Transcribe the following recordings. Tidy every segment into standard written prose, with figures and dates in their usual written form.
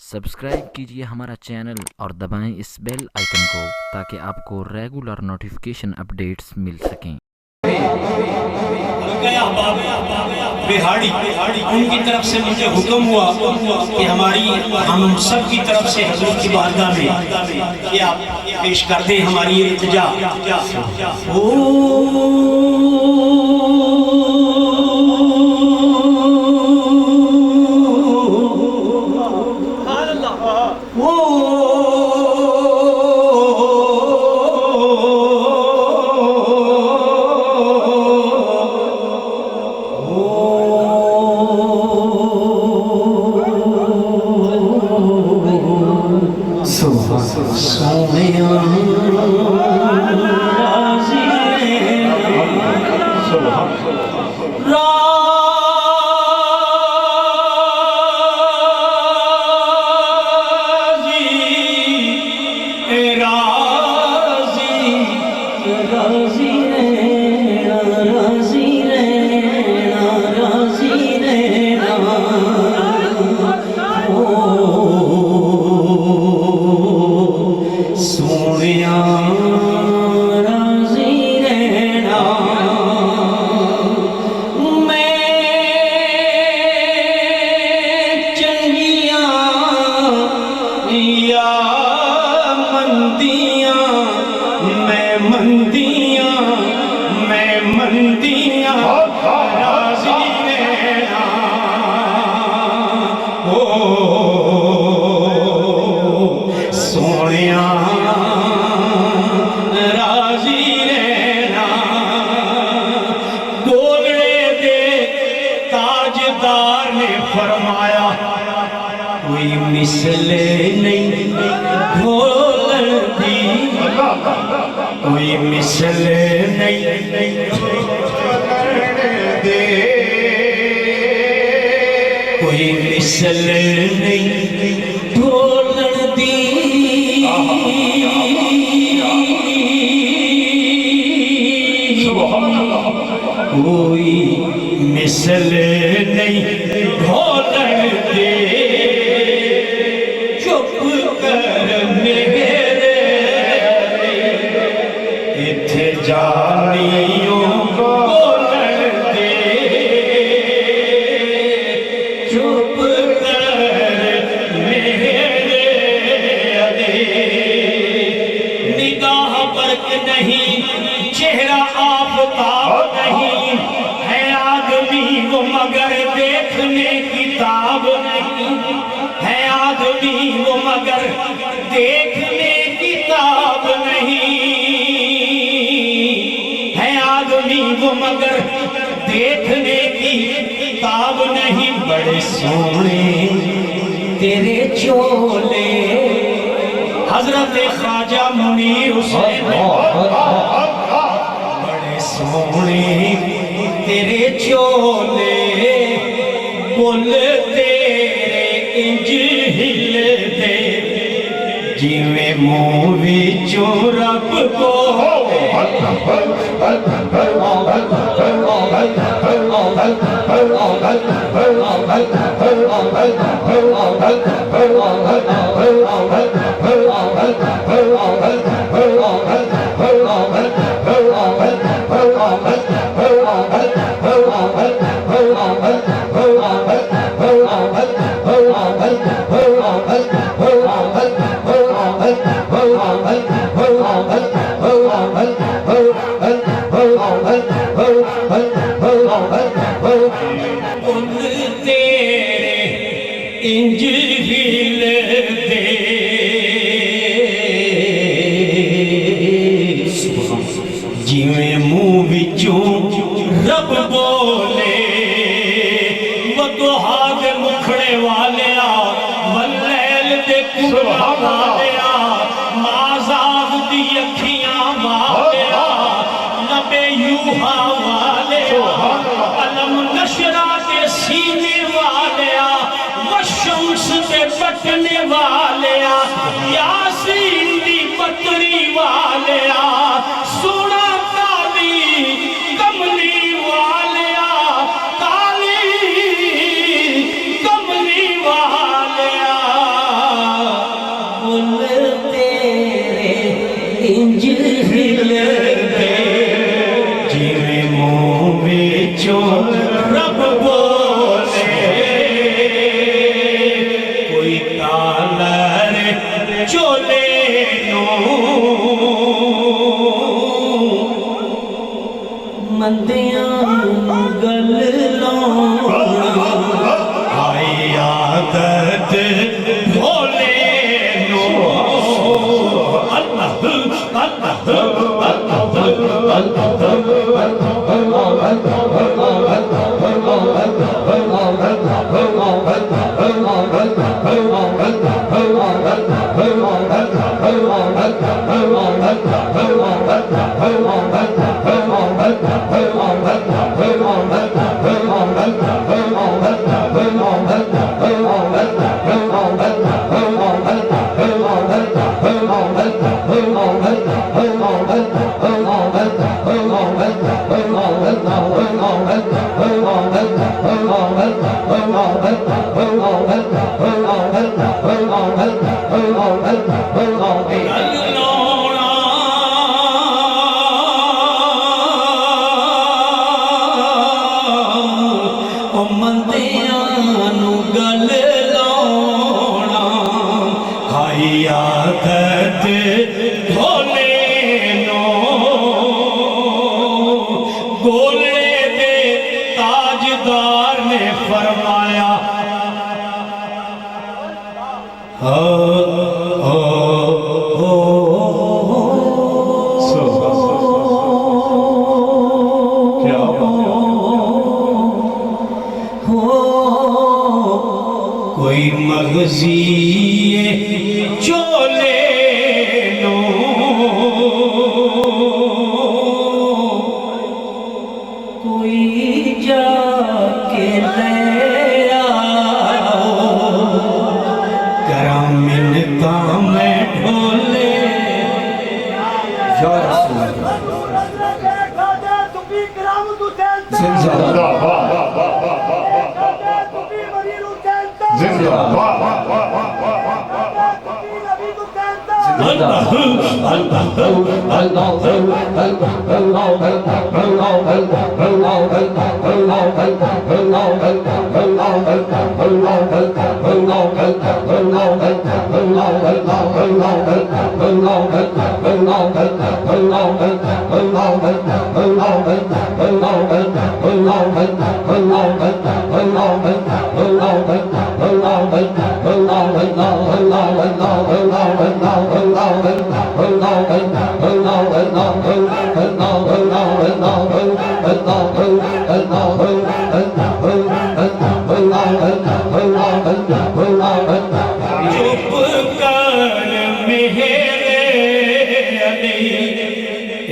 Subscribe कीजिए हमारा channel और दबाएं इस बेल आइकन को ताकि आपको रेगुलर नोटिफिकेशन अपडेट्स मिल सकें। बिहाड़ी उनकी तरफ से मुझे हुक्म हुआ कि हम सब की तरफ से हजूर की बारगाह में ये आप पेश कर दें हमारी इल्तिजा। कोई मिसले नहीं ढोलन दी, कोई मिसले नहीं दे, कोई मिसले नहीं ढोलन दी, कोई मिसले नहीं ढोलन दे। जानियों बोलन दे, चुप कर मेरे दे, निगाह बरक नहीं, चेहरा आफताब नहीं, है आदमी वो मगर देखने किताब नहीं, है आदमी वो मगर देखने किताब नहीं, वो मगर देखने की किताब नहीं। बड़े सोने तेरे चोले हजरत ख्वाजा मुनीर हुसैन, बड़े सोने तेरे चोले बोल तेरे इंज हिलदे जिवें मुंह विचों रब को इंज हिलदे जिवें मुंह विचों रब बोले, वो दुहा दे मुखड़े वालिया वल्लैल दे कुबरा वालिया, माज़ाग दी अखियां वालिया, नबे यूहा वालिया, अलम नशरा के सीने वालिया, शम्स पे बटने वालिया, यासीन दी पतरी वालिया, सोना काली कमली वालिया, काली कमली वालिया। कालर चोले नो मंदियां गल लाउणा आई आदत भोले नो अल्लाह कोई मगजी चोले नो कोई जाके ले करामिन काम ढोले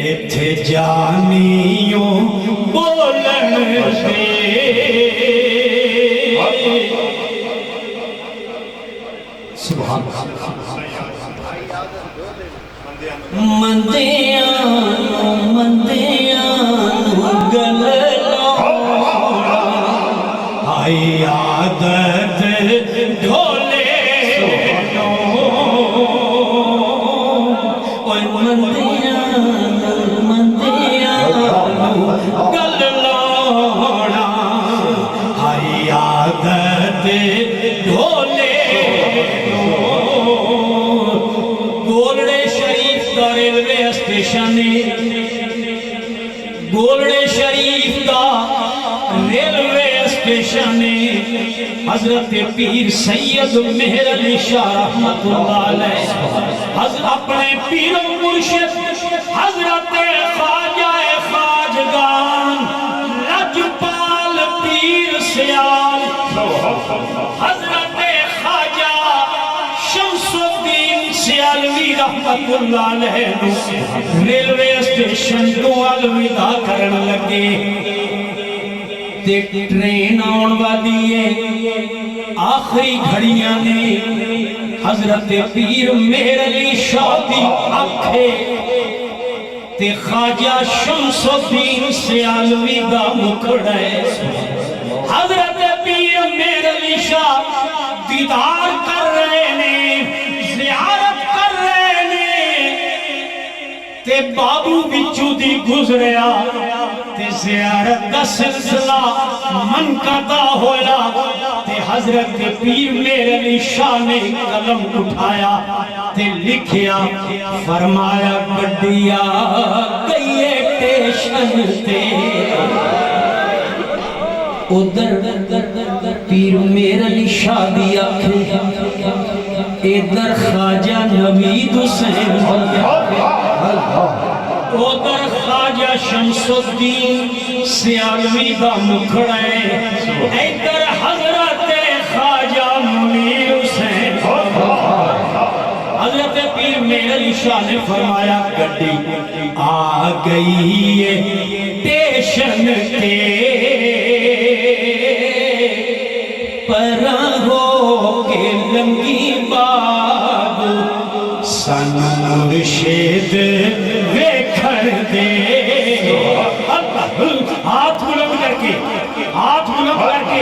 इथे जानियो बोलन से सुभान मंदियां गल लाउणा आई आदत ढोले नो मंदियां गल लाउणा आई आदत ढोले नो गोलड़े शरीफ का रेलवे स्टेशन गोलड़े शरीफ का रेलवे स्टेशन हजरत पीर सैयद मेहर अली शाह रहमतुल्लाह अलैह अपने पीरो मुर्शिद हजरत ख्वाजा ख्वाजगान लजपाल पीर सियाल हजरत ख्वाजा शमसुद्दीन सियालवी रहमतुल्लाह अलैह रेलवे स्टेशन तो अलविदा करन लगे ते ट्रेन आउण वाली है आखिरी घड़ियां ने हजरत पीर मेहर अली शाह दी आंखे ते ख्वाजा शमसुद्दीन सियालवी दा मुखड़ा है हजरत पीर मेहर अली शाह दीदार कर रहे ने ज़ियारत कर रहे ने ते बाबू बिचू दी गुजरिया ते ज़ियारत दा सिलसिला मनकता होया ते हजरत पीर मेरे अली शाह ने कलम उठाया ते लिखिया, फरमाया गड्डिया गई स्टेशन ते। उधर पीर मेरे अली शाह दी आंखें, इधर ख्वाजा नवीद हुसैन, उधर ख्वाजा शमसुद्दीन सियालवी दा मुखड़ा है, इधर हजरत ख्वाजा मुनीर हुसैन। हजरत पीर मेरे अली शाह ने फरमाया गड्डी आ गई है स्टेशन के, परा हो के लंगी बाग सन मुर्शिद वेखण दे। हाथ बुलंद करके, हाथ बुलंद करके,